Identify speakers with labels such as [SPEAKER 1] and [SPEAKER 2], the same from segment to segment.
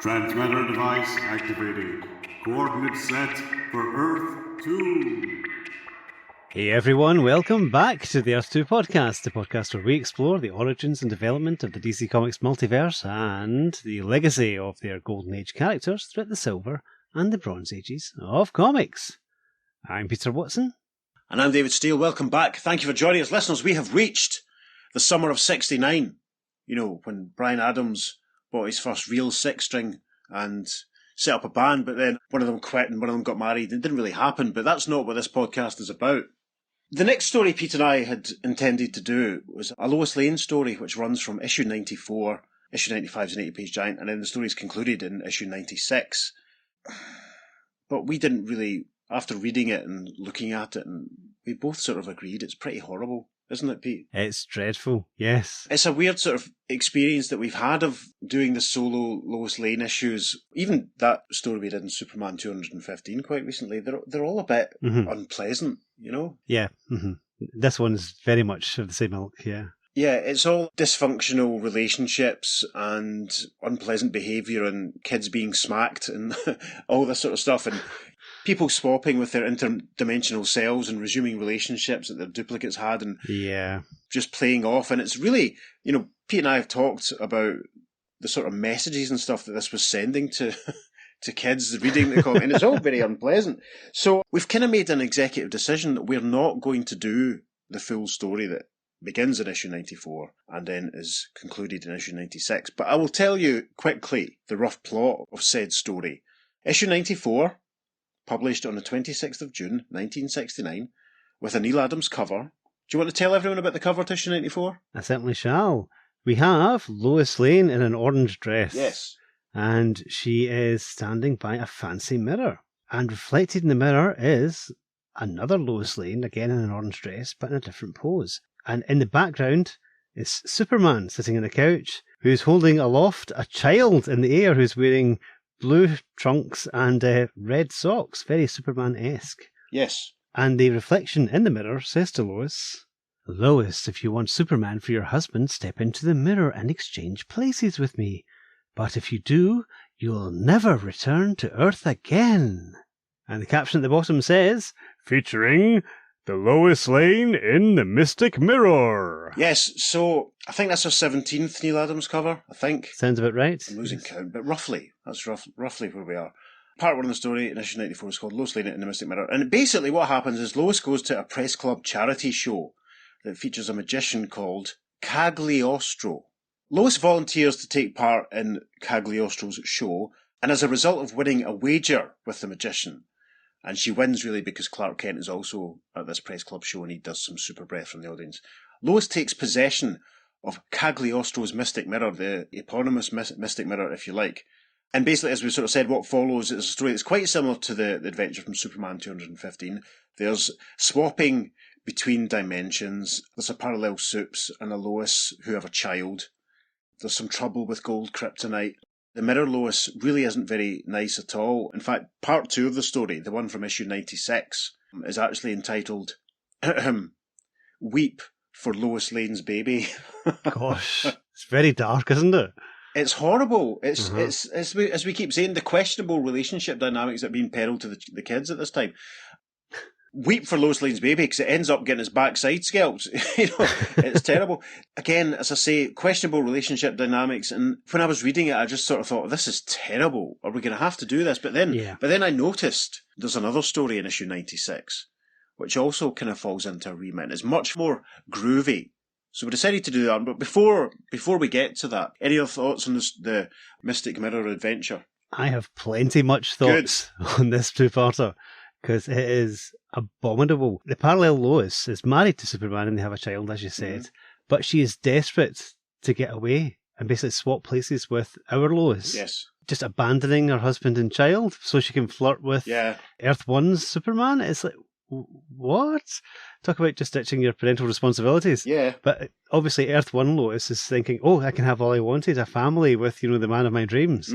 [SPEAKER 1] Transmitter device activated. Coordinates set for Earth 2.
[SPEAKER 2] Hey everyone, welcome back to the Earth 2 podcast, the podcast where we explore the origins and development of the DC Comics multiverse and the legacy of their Golden Age characters throughout the Silver and the Bronze Ages of comics. I'm Peter Watson.
[SPEAKER 3] And I'm David Steele. Welcome back. Thank you for joining us. Listeners, we have reached the summer of 69. You know, when Bryan Adams bought his first real six-string and set up a band, but then one of them quit and one of them got married. It didn't really happen, but that's not what this podcast is about. The next story Pete and I had intended to do was a Lois Lane story, which runs from issue 94. Issue 95 is an 80-page giant, and then the story is concluded in issue 96. But we didn't really, after reading it and looking at it, and we both sort of agreed it's pretty horrible, isn't it, Pete?
[SPEAKER 2] It's dreadful, yes.
[SPEAKER 3] It's a weird sort of experience that we've had of doing the solo Lois Lane issues. Even that story we did in Superman 215 quite recently, they're all a bit unpleasant, you know?
[SPEAKER 2] Yeah, This one's very much of the same ilk, yeah.
[SPEAKER 3] Yeah, it's all dysfunctional relationships and unpleasant behaviour and kids being smacked and all this sort of stuff, and people swapping with their interdimensional selves and resuming relationships that their duplicates had and just playing off. And it's really, you know, Pete and I have talked about the sort of messages and stuff that this was sending to kids reading the comic, and it's all very unpleasant. So we've kind of made an executive decision that we're not going to do the full story that begins in issue 94 and then is concluded in issue 96. But I will tell you quickly the rough plot of said story. Issue 94, published on the 26th of June, 1969, with a Neil Adams cover. Do you want to tell everyone about the cover to issue 94?
[SPEAKER 2] I certainly shall. We have Lois Lane in an orange dress.
[SPEAKER 3] Yes.
[SPEAKER 2] And she is standing by a fancy mirror. And reflected in the mirror is another Lois Lane, again in an orange dress, but in a different pose. And in the background is Superman sitting on a couch, who's holding aloft a child in the air who's wearing blue trunks and red socks, very Superman-esque.
[SPEAKER 3] Yes.
[SPEAKER 2] And the reflection in the mirror says to Lois, "Lois, if you want Superman for your husband, step into the mirror and exchange places with me. But if you do, you'll never return to Earth again." And the caption at the bottom says, "Featuring the Lois Lane in the Mystic Mirror."
[SPEAKER 3] Yes, so I think that's our 17th Neil Adams cover, I think.
[SPEAKER 2] Sounds about right.
[SPEAKER 3] I'm losing count, but roughly. That's roughly where we are. Part 1 of the story in issue 94 is called Lois Lane in the Mystic Mirror. And basically what happens is Lois goes to a press club charity show that features a magician called Cagliostro. Lois volunteers to take part in Cagliostro's show, and as a result of winning a wager with the magician, and she wins really because Clark Kent is also at this press club show and he does some super breath from the audience, Lois takes possession of Cagliostro's Mystic Mirror, the eponymous Mystic Mirror, if you like. And basically, as we sort of said, what follows is a story that's quite similar to the adventure from Superman 215. There's swapping between dimensions. There's a parallel Supes and a Lois who have a child. There's some trouble with gold kryptonite. The Mirror Lois really isn't very nice at all. In fact, part 2 of the story, the one from issue 96, is actually entitled Weep for Lois Lane's Baby.
[SPEAKER 2] Gosh, it's very dark, isn't it?
[SPEAKER 3] It's horrible. It's as we keep saying, the questionable relationship dynamics that are being peddled to the kids at this time. Weep for Lois Lane's baby because it ends up getting his backside scalped. You know, it's terrible. Again, as I say, questionable relationship dynamics. And when I was reading it, I just sort of thought, this is terrible. Are we going to have to do this? But then I noticed there's another story in issue 96, which also kind of falls into a remit. It's much more groovy. So we decided to do that. But before we get to that, any other thoughts on the Mystic Mirror adventure?
[SPEAKER 2] I have plenty much thoughts on this two-parter, because it is abominable. The parallel Lois is married to Superman and they have a child, as you said, but she is desperate to get away and basically swap places with our Lois.
[SPEAKER 3] Yes.
[SPEAKER 2] Just abandoning her husband and child so she can flirt with Earth 1's Superman. It's like, what? Talk about just ditching your parental responsibilities.
[SPEAKER 3] Yeah.
[SPEAKER 2] But obviously Earth 1 Lois is thinking, oh, I can have all I wanted, a family with, the man of my dreams.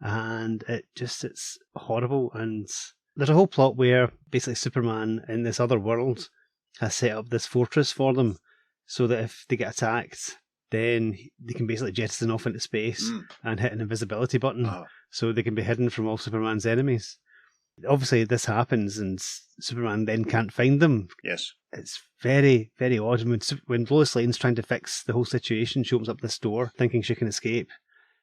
[SPEAKER 2] And it's horrible. And there's a whole plot where basically Superman in this other world has set up this fortress for them so that if they get attacked, then they can basically jettison off into space and hit an invisibility button so they can be hidden from all Superman's enemies. Obviously, this happens and Superman then can't find them.
[SPEAKER 3] Yes.
[SPEAKER 2] It's very, very odd. When Lois Lane's trying to fix the whole situation, she opens up this door thinking she can escape.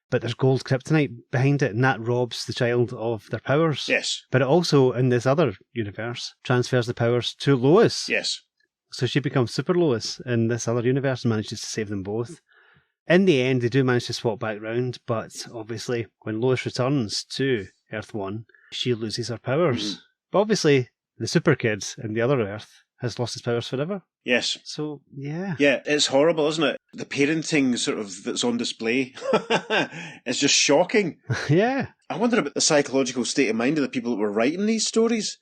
[SPEAKER 2] But there's gold kryptonite behind it, and that robs the child of their powers.
[SPEAKER 3] Yes.
[SPEAKER 2] But it also, in this other universe, transfers the powers to Lois.
[SPEAKER 3] Yes.
[SPEAKER 2] So she becomes Super Lois in this other universe and manages to save them both. In the end, they do manage to swap back round, but obviously, when Lois returns to Earth 1, she loses her powers. But obviously, the super kid in the other Earth has lost his powers forever.
[SPEAKER 3] Yes.
[SPEAKER 2] So, yeah.
[SPEAKER 3] Yeah, it's horrible, isn't it? The parenting sort of that's on display is just shocking.
[SPEAKER 2] Yeah.
[SPEAKER 3] I wonder about the psychological state of mind of the people that were writing these stories.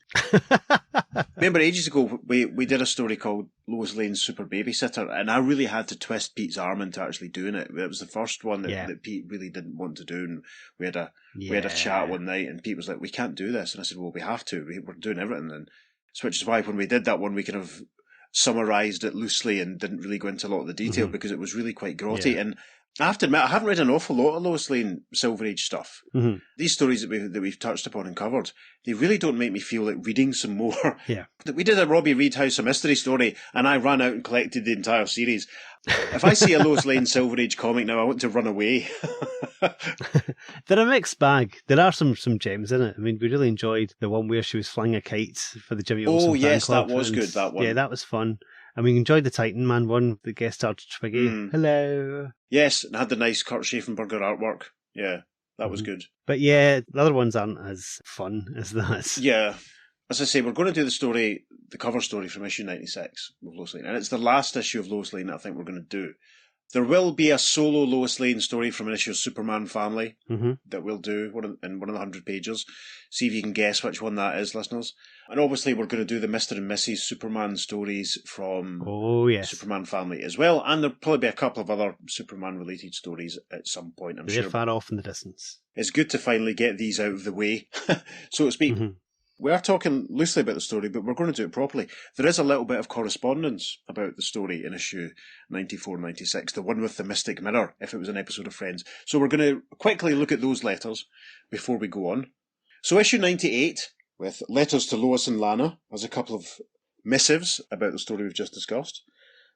[SPEAKER 3] Remember ages ago, we did a story called Lois Lane's Super Babysitter, and I really had to twist Pete's arm into actually doing it. It was the first one that Pete really didn't want to do, and we had a chat one night, and Pete was like, "We can't do this," and I said, "Well, we have to. We're doing everything." And so, which is why when we did that one, we kind of summarised it loosely and didn't really go into a lot of the detail because it was really quite grotty. And I have to admit, I haven't read an awful lot of Lois Lane Silver Age stuff. These stories that we've touched upon and covered, they really don't make me feel like reading some more.
[SPEAKER 2] Yeah.
[SPEAKER 3] We did a Robbie Reed House of Mystery story, and I ran out and collected the entire series. If I see a Lois Lane Silver Age comic now, I want to run away.
[SPEAKER 2] They're a mixed bag. There are some gems in it. I mean, we really enjoyed the one where she was flying a kite for the Jimmy Olsen fan club.
[SPEAKER 3] That was good, that one.
[SPEAKER 2] Yeah, that was fun. And we enjoyed the Titan Man one that guest starred Twiggy. Hello.
[SPEAKER 3] Yes, and had the nice Kurt Schaffenberger artwork. Yeah, that was good.
[SPEAKER 2] But yeah, the other ones aren't as fun as that.
[SPEAKER 3] Yeah. As I say, we're going to do the cover story from issue 96 of Lois Lane. And it's the last issue of Lois Lane that I think we're going to do. There will be a solo Lois Lane story from an issue of Superman Family that we'll do in one of the 100 pages. See if you can guess which one that is, listeners. And obviously we're going to do the Mr. and Mrs. Superman stories from Superman Family as well. And there'll probably be a couple of other Superman-related stories at some point, I'm sure.
[SPEAKER 2] They're far off in the distance.
[SPEAKER 3] It's good to finally get these out of the way, so to speak. We are talking loosely about the story, but we're going to do it properly. There is a little bit of correspondence about the story in issue 94-96, the one with the Mystic Mirror, if it was an episode of Friends. So we're going to quickly look at those letters before we go on. So issue 98, with letters to Lois and Lana, has a couple of missives about the story we've just discussed.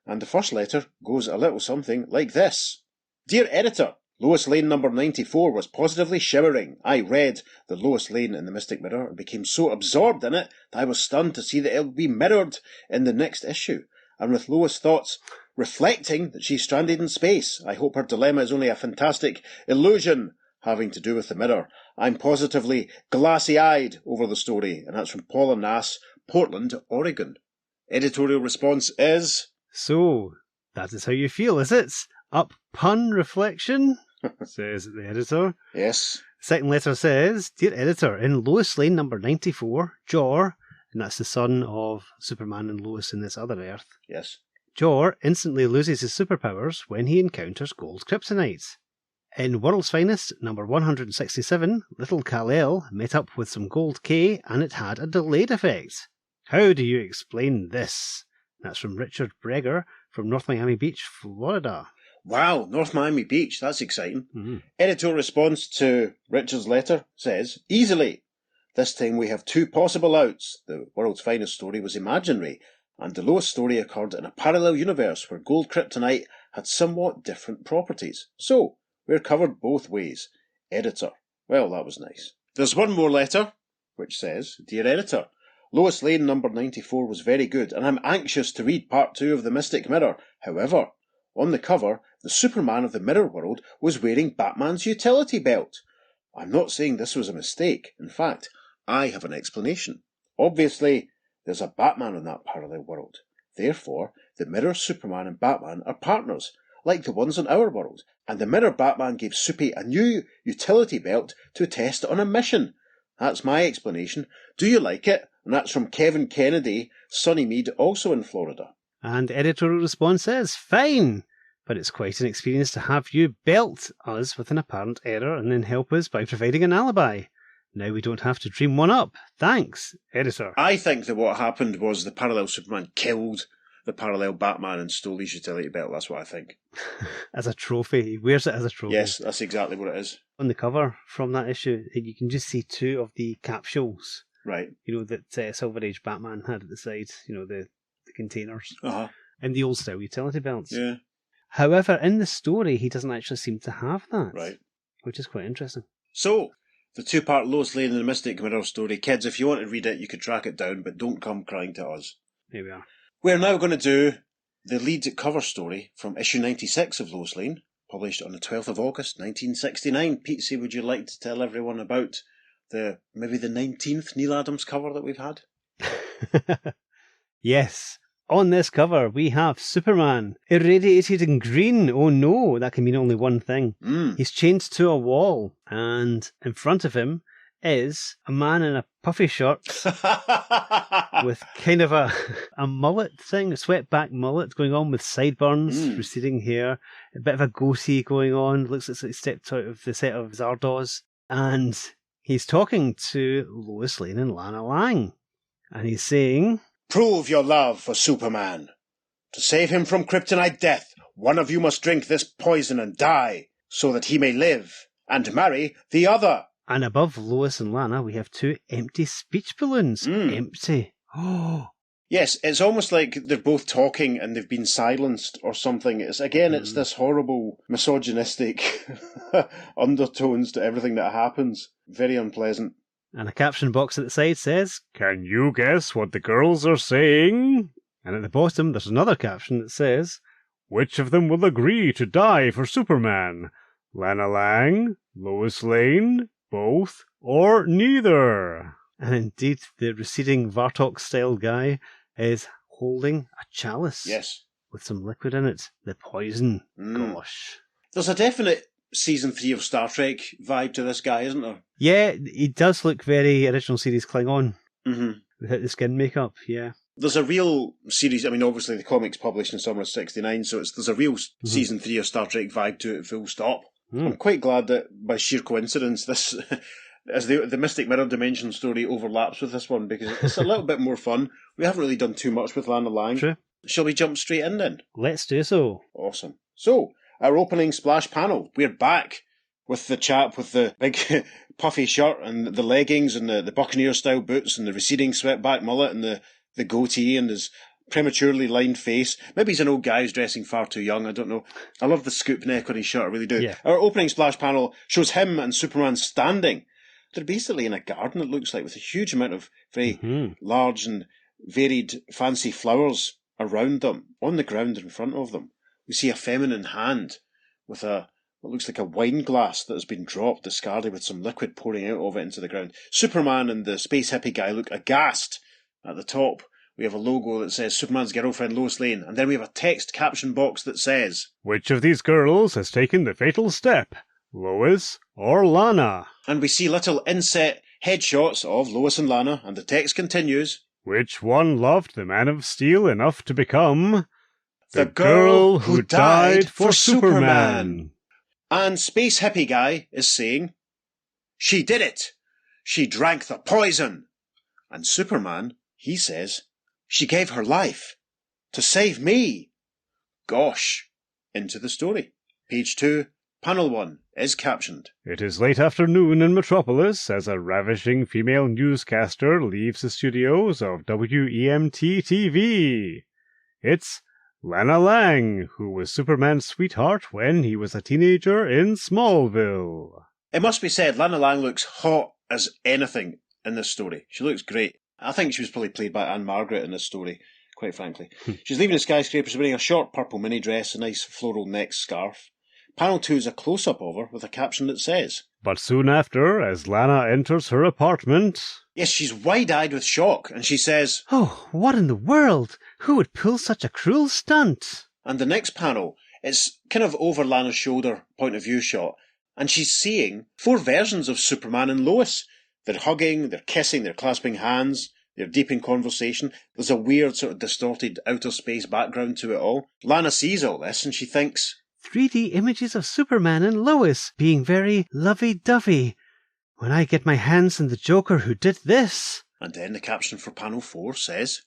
[SPEAKER 3] And the first letter goes a little something like this. Dear Editor, Lois Lane number 94 was positively shivering. I read the Lois Lane in the Mystic Mirror and became so absorbed in it that I was stunned to see that it will be mirrored in the next issue. And with Lois' thoughts reflecting that she's stranded in space, I hope her dilemma is only a fantastic illusion having to do with the mirror. I'm positively glassy-eyed over the story, and that's from Paula Nass, Portland, Oregon. Editorial response is...
[SPEAKER 2] So, that is how you feel, is it? Up pun reflection, says the editor.
[SPEAKER 3] Yes.
[SPEAKER 2] Second letter says, Dear Editor, in Lois Lane number 94, Jor, and that's the son of Superman and Lois in this other Earth.
[SPEAKER 3] Yes.
[SPEAKER 2] Jor instantly loses his superpowers when he encounters gold kryptonite. In World's Finest, number 167, little Kal-El met up with some gold K and it had a delayed effect. How do you explain this? That's from Richard Breger from North Miami Beach, Florida.
[SPEAKER 3] Wow, North Miami Beach, that's exciting. Editorial response to Richard's letter says, Easily. This time we have two possible outs. The World's Finest story was imaginary, and the Lois story occurred in a parallel universe where gold kryptonite had somewhat different properties. So, we're covered both ways. Editor. Well, that was nice. There's one more letter, which says, Dear Editor, Lois Lane number 94 was very good, and I'm anxious to read part 2 of The Mystic Mirror. However, on the cover, the Superman of the Mirror World was wearing Batman's utility belt. I'm not saying this was a mistake. In fact, I have an explanation. Obviously, there's a Batman in that parallel world. Therefore, the Mirror Superman and Batman are partners, like the ones in our world, and the Mirror Batman gave Soupy a new utility belt to test on a mission. That's my explanation. Do you like it? And that's from Kevin Kennedy, Sunnymead, also in Florida.
[SPEAKER 2] And editorial response is, Fine, but it's quite an experience to have you belt us with an apparent error and then help us by providing an alibi. Now we don't have to dream one up. Thanks, editor.
[SPEAKER 3] I think that what happened was the parallel Superman killed the parallel Batman and stole his utility belt. That's what I think.
[SPEAKER 2] As a trophy. He wears it as a trophy.
[SPEAKER 3] Yes, that's exactly what it is.
[SPEAKER 2] On the cover from that issue, you can just see 2 of the capsules.
[SPEAKER 3] Right.
[SPEAKER 2] That Silver Age Batman had at the side. The containers.
[SPEAKER 3] Uh-huh.
[SPEAKER 2] And the old style utility belts.
[SPEAKER 3] Yeah.
[SPEAKER 2] However, in the story, he doesn't actually seem to have that.
[SPEAKER 3] Right.
[SPEAKER 2] Which is quite interesting.
[SPEAKER 3] So, the 2-part Lois Lane and the Mystic Mirror story. Kids, if you want to read it, you could track it down, but don't come crying to us.
[SPEAKER 2] Here we are.
[SPEAKER 3] We're now going to do the lead cover story from issue 96 of Lois Lane, published on the 12th of August, 1969. Pete, would you like to tell everyone about maybe the 19th Neil Adams cover that we've had?
[SPEAKER 2] Yes. On this cover, we have Superman, irradiated in green. Oh no, that can mean only one thing. He's chained to a wall, and in front of him is a man in a puffy shirt with kind of a mullet thing, a swept back mullet going on with sideburns, receding hair, a bit of a goatee going on. Looks like he stepped out of the set of Zardoz. And he's talking to Lois Lane and Lana Lang. And he's saying,
[SPEAKER 3] "Prove your love for Superman. To save him from kryptonite death, one of you must drink this poison and die, so that he may live and marry the other."
[SPEAKER 2] And above Lois and Lana, we have 2 empty speech balloons. Empty. Oh.
[SPEAKER 3] Yes, it's almost like they're both talking and they've been silenced or something. It's this horrible misogynistic undertones to everything that happens. Very unpleasant.
[SPEAKER 2] And a caption box at the side says, "Can you guess what the girls are saying?" And at the bottom, there's another caption that says, "Which of them will agree to die for Superman? Lana Lang, Lois Lane, both, or neither?" And indeed, the receding Vartok-style guy is holding a chalice.
[SPEAKER 3] Yes.
[SPEAKER 2] With some liquid in it. The poison. Gosh.
[SPEAKER 3] There's a definite season 3 of Star Trek vibe to this guy, isn't there?
[SPEAKER 2] Yeah, he does look very original series Klingon.
[SPEAKER 3] Mm-hmm.
[SPEAKER 2] Without the skin makeup, yeah.
[SPEAKER 3] There's a real series, obviously the comic's published in summer of 69, so there's a real season 3 of Star Trek vibe to it, full stop. I'm quite glad that by sheer coincidence this, as the Mystic Mirror Dimension story overlaps with this one, because it's a little bit more fun. We haven't really done too much with Lana Lang.
[SPEAKER 2] True.
[SPEAKER 3] Shall we jump straight in then?
[SPEAKER 2] Let's do so.
[SPEAKER 3] Awesome. So, our opening splash panel. We're back with the chap with the big puffy shirt and the leggings and the Buccaneer-style boots and the receding swept-back mullet and the goatee and his prematurely lined face. Maybe he's an old guy who's dressing far too young, I don't know. I love the scoop neck on his shirt, I really do.
[SPEAKER 2] Yeah.
[SPEAKER 3] Our opening splash panel shows him and Superman standing. They're basically in a garden, it looks like, with a huge amount of very large and varied fancy flowers around them. On the ground in front of them, we see a feminine hand with what looks like a wine glass that has been dropped, discarded, with some liquid pouring out of it into the ground. Superman and the space hippie guy look aghast. At the top, we have a logo that says Superman's girlfriend Lois Lane, and then we have a text caption box that says,
[SPEAKER 2] "Which of these girls has taken the fatal step? Lois or Lana?"
[SPEAKER 3] And we see little inset headshots of Lois and Lana, and the text continues,
[SPEAKER 2] "Which one loved the Man of Steel enough to become
[SPEAKER 3] the girl who died for Superman?" And Space Hippie Guy is saying, "She did it! She drank the poison!" And Superman, he says, "She gave her life to save me." Gosh. Into the story. Page 2, panel 1 is captioned.
[SPEAKER 2] "It is late afternoon in Metropolis as a ravishing female newscaster leaves the studios of WEMT-TV. It's Lana Lang, who was Superman's sweetheart when he was a teenager in Smallville."
[SPEAKER 3] It must be said, Lana Lang looks hot as anything in this story. She looks great. I think she was probably played by Anne Margaret in this story, quite frankly. She's leaving the skyscrapers wearing a short purple mini dress, a nice floral neck scarf. Panel 2 is a close-up of her with a caption that says,
[SPEAKER 2] But soon after, as Lana enters her apartment...
[SPEAKER 3] Yes, she's wide-eyed with shock, and she says,
[SPEAKER 2] "Oh, what in the world? Who would pull such a cruel stunt?"
[SPEAKER 3] And the next panel, it's kind of over Lana's shoulder, point of view shot, and she's seeing 4 versions of Superman and Lois. They're hugging, they're kissing, they're clasping hands, they're deep in conversation. There's a weird sort of distorted outer space background to it all. Lana sees all this and she thinks,
[SPEAKER 2] 3D images of Superman and Lois being very lovey-dovey. When I get my hands on the Joker who did this...
[SPEAKER 3] And then the caption for panel 4 says,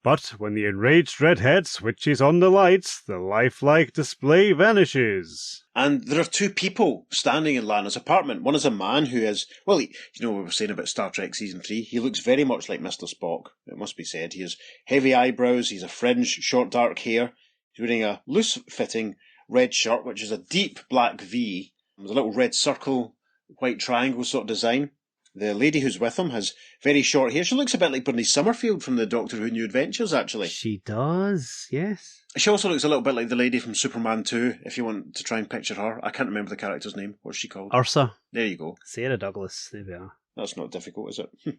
[SPEAKER 1] But when the enraged redhead switches on the lights, the lifelike display vanishes.
[SPEAKER 3] And there are two people standing in Lana's apartment. One is a man who is, well, you know what we were saying about Star Trek Season 3? He looks very much like Mr. Spock, it must be said. He has heavy eyebrows, he's a fringe, short dark hair. He's wearing a loose-fitting red shirt, which is a deep black V, with a little red circle, white triangle sort of design. The lady who's with him has very short hair. She looks a bit like Bernice Summerfield from the Doctor Who New Adventures, actually.
[SPEAKER 2] She does, yes.
[SPEAKER 3] She also looks a little bit like the lady from Superman 2, if you want to try and picture her. I can't remember the character's name. What's she called?
[SPEAKER 2] Ursa.
[SPEAKER 3] There you go.
[SPEAKER 2] Sarah Douglas. There we are.
[SPEAKER 3] That's not difficult, is it?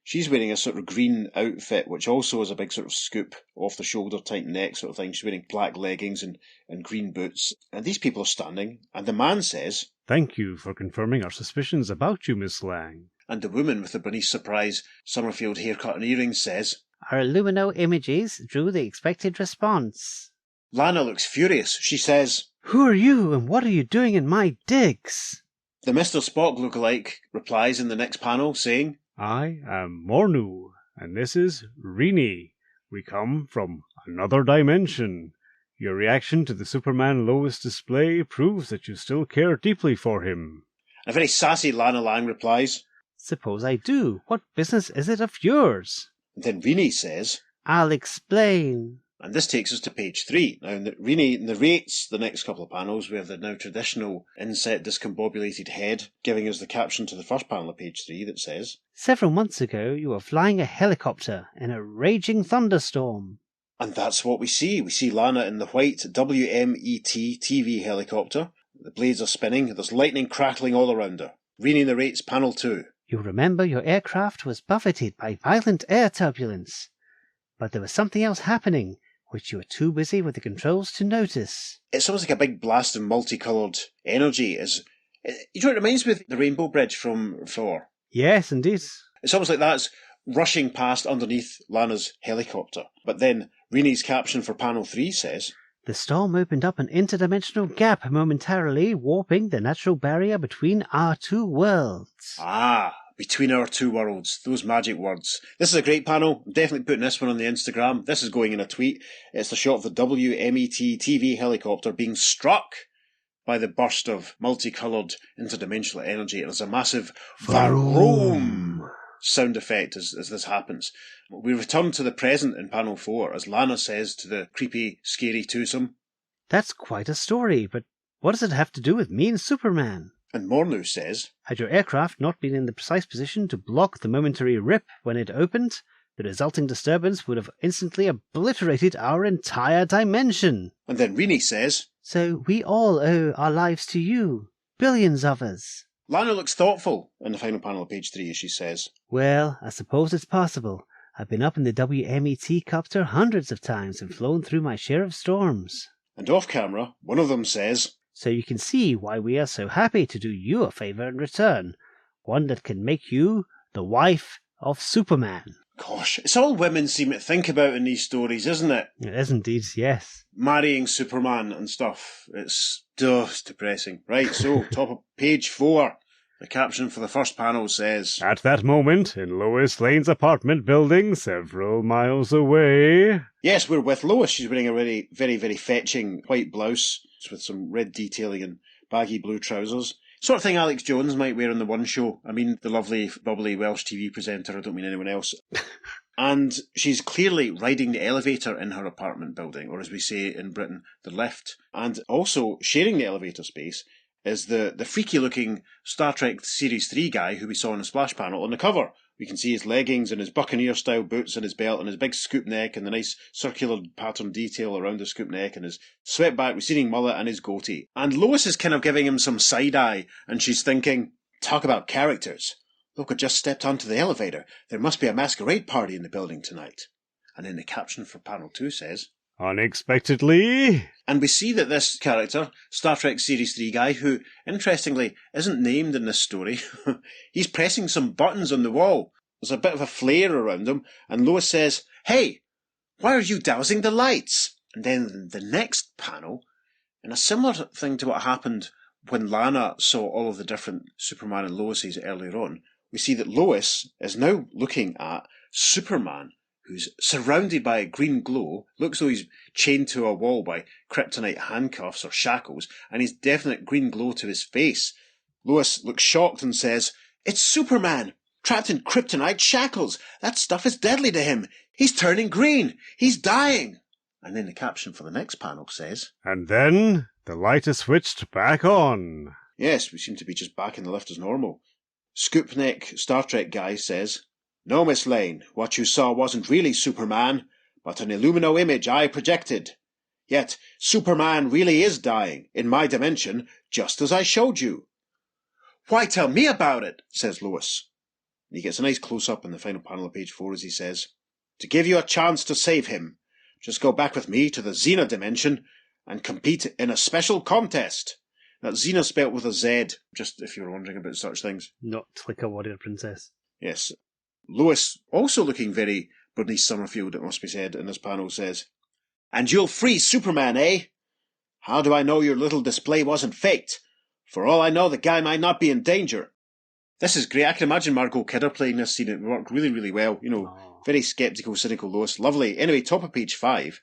[SPEAKER 3] She's wearing a sort of green outfit, which also has a big sort of scoop off the shoulder, tight neck sort of thing. She's wearing black leggings and green boots. And these people are standing, and the man says,
[SPEAKER 1] "Thank you for confirming our suspicions about you, Miss Lang."
[SPEAKER 3] And the woman with the Bernice Surprise Summerfield haircut and earrings says,
[SPEAKER 2] "Our Illumino images drew the expected response."
[SPEAKER 3] Lana looks furious. She says,
[SPEAKER 2] "Who are you, and what are you doing in my digs?"
[SPEAKER 3] The Mr. Spock lookalike replies in the next panel, saying,
[SPEAKER 1] "I am Mornu, and this is Rini. We come from another dimension. Your reaction to the Superman Lois display proves that you still care deeply for him."
[SPEAKER 3] A very sassy Lana Lang replies,
[SPEAKER 2] "Suppose I do. What business is it of yours?"
[SPEAKER 3] and then Rini says,
[SPEAKER 2] "I'll explain."
[SPEAKER 3] and this takes us to page 3. Now, Rini narrates the next couple of panels. We have the now traditional inset discombobulated head, giving us the caption to the first panel of page 3 that says,
[SPEAKER 2] "Several months ago, you were flying a helicopter in a raging thunderstorm."
[SPEAKER 3] and that's what we see. We see Lana in the white WMET TV helicopter. The blades are spinning. There's lightning crackling all around her. Rini narrates panel 2.
[SPEAKER 2] "You remember your aircraft was buffeted by violent air turbulence. But there was something else happening, which you were too busy with the controls to notice."
[SPEAKER 3] It's almost like a big blast of multicoloured energy. You know, it reminds me of the Rainbow Bridge from Thor.
[SPEAKER 2] Yes, indeed.
[SPEAKER 3] It's almost like that's rushing past underneath Lana's helicopter. But then Rini's caption for panel 3 says,
[SPEAKER 2] "The storm opened up an interdimensional gap momentarily, warping the natural barrier between our two worlds."
[SPEAKER 3] Between our two worlds. Those magic words. This is a great panel. I'm definitely putting this one on the Instagram. This is going in a tweet. It's the shot of the WMET TV helicopter being struck by the burst of multicoloured interdimensional energy. There's a massive Varoom sound effect as this happens. We return to the present in panel 4 as Lana says to the creepy, scary twosome,
[SPEAKER 2] "That's quite a story, but what does it have to do with me and Superman?"
[SPEAKER 3] and Mornu says,
[SPEAKER 2] "Had your aircraft not been in the precise position to block the momentary rip when it opened, the resulting disturbance would have instantly obliterated our entire dimension."
[SPEAKER 3] And then Rini says,
[SPEAKER 2] "So we all owe our lives to you, billions of us."
[SPEAKER 3] Lana looks thoughtful in the final panel of page 3 as she says,
[SPEAKER 2] "Well, I suppose it's possible. I've been up in the WMET copter hundreds of times and flown through my share of storms."
[SPEAKER 3] And off camera, one of them says,
[SPEAKER 2] "So you can see why we are so happy to do you a favour in return, one that can make you the wife of Superman."
[SPEAKER 3] Gosh, it's all women seem to think about in these stories, isn't it?
[SPEAKER 2] It is indeed, yes.
[SPEAKER 3] Marrying Superman and stuff. It's just depressing. Right, so top of page 4. The caption for the first panel says,
[SPEAKER 1] At that moment, in Lois Lane's apartment building, several miles away.
[SPEAKER 3] Yes, we're with Lois. She's wearing a very, very, very fetching white blouse with some red detailing and baggy blue trousers. Sort of thing Alex Jones might wear on the One Show. I mean, the lovely, bubbly Welsh TV presenter. I don't mean anyone else. And she's clearly riding the elevator in her apartment building, or as we say in Britain, the lift. And also sharing the elevator space is the freaky-looking Star Trek Series 3 guy who we saw in the splash panel on the cover. We can see his leggings and his Buccaneer-style boots and his belt and his big scoop neck and the nice circular pattern detail around the scoop neck and his swept-back receding mullet and his goatee. And Lois is kind of giving him some side-eye, and she's thinking, talk about characters. Look, I just stepped onto the elevator. There must be a masquerade party in the building tonight. And then the caption for panel 2 says,
[SPEAKER 1] Unexpectedly.
[SPEAKER 3] And we see that this character, Star Trek Series 3 guy, who, interestingly, isn't named in this story, he's pressing some buttons on the wall. There's a bit of a flare around him, and Lois says, Hey, why are you dousing the lights? And then the next panel, in a similar thing to what happened when Lana saw all of the different Superman and Loises earlier on, we see that Lois is now looking at Superman, who's surrounded by a green glow, looks though he's chained to a wall by kryptonite handcuffs or shackles, and he's definite green glow to his face. Lois looks shocked and says, "It's Superman! Trapped in kryptonite shackles! That stuff is deadly to him! He's turning green! He's dying!" And then the caption for the next panel says,
[SPEAKER 1] "And then the light is switched back on."
[SPEAKER 3] Yes, we seem to be just back in the lift as normal. Scoopneck Star Trek guy says, "No, Miss Lane, what you saw wasn't really Superman, but an Illumino image I projected. Yet Superman really is dying, in my dimension, just as I showed you." "Why tell me about it?" says Lois. And he gets a nice close-up in the final panel of page 4 as he says, "To give you a chance to save him, just go back with me to the Xena dimension and compete in a special contest." That's Xena spelt with a Z, just if you're wondering about such things.
[SPEAKER 2] Not like a warrior princess.
[SPEAKER 3] Yes. Lois, also looking very Bernice Summerfield, it must be said, in this panel says, "And you'll free Superman, eh? How do I know your little display wasn't faked? For all I know, the guy might not be in danger." This is great. I can imagine Margot Kidder playing this scene. It worked really, really well. You know, very sceptical, cynical Lois. Lovely. Anyway, top of page 5.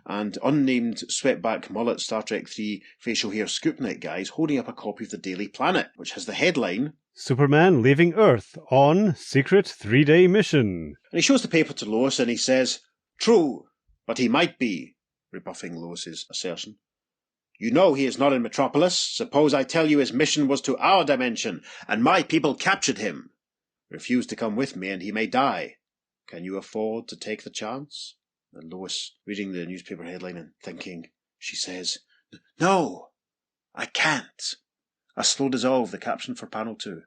[SPEAKER 3] And unnamed swept-back mullet Star Trek 3 facial hair Scoopneck guys holding up a copy of the Daily Planet, which has the headline,
[SPEAKER 1] "Superman leaving Earth on secret 3-day mission."
[SPEAKER 3] And he shows the paper to Lois and he says, "True, but he might be," rebuffing Lois's assertion. "You know he is not in Metropolis. Suppose I tell you his mission was to our dimension, and my people captured him. Refuse to come with me and he may die. Can you afford to take the chance?" And Lois, reading the newspaper headline and thinking, she says, "No, I can't." A slow dissolve, the caption for panel 2.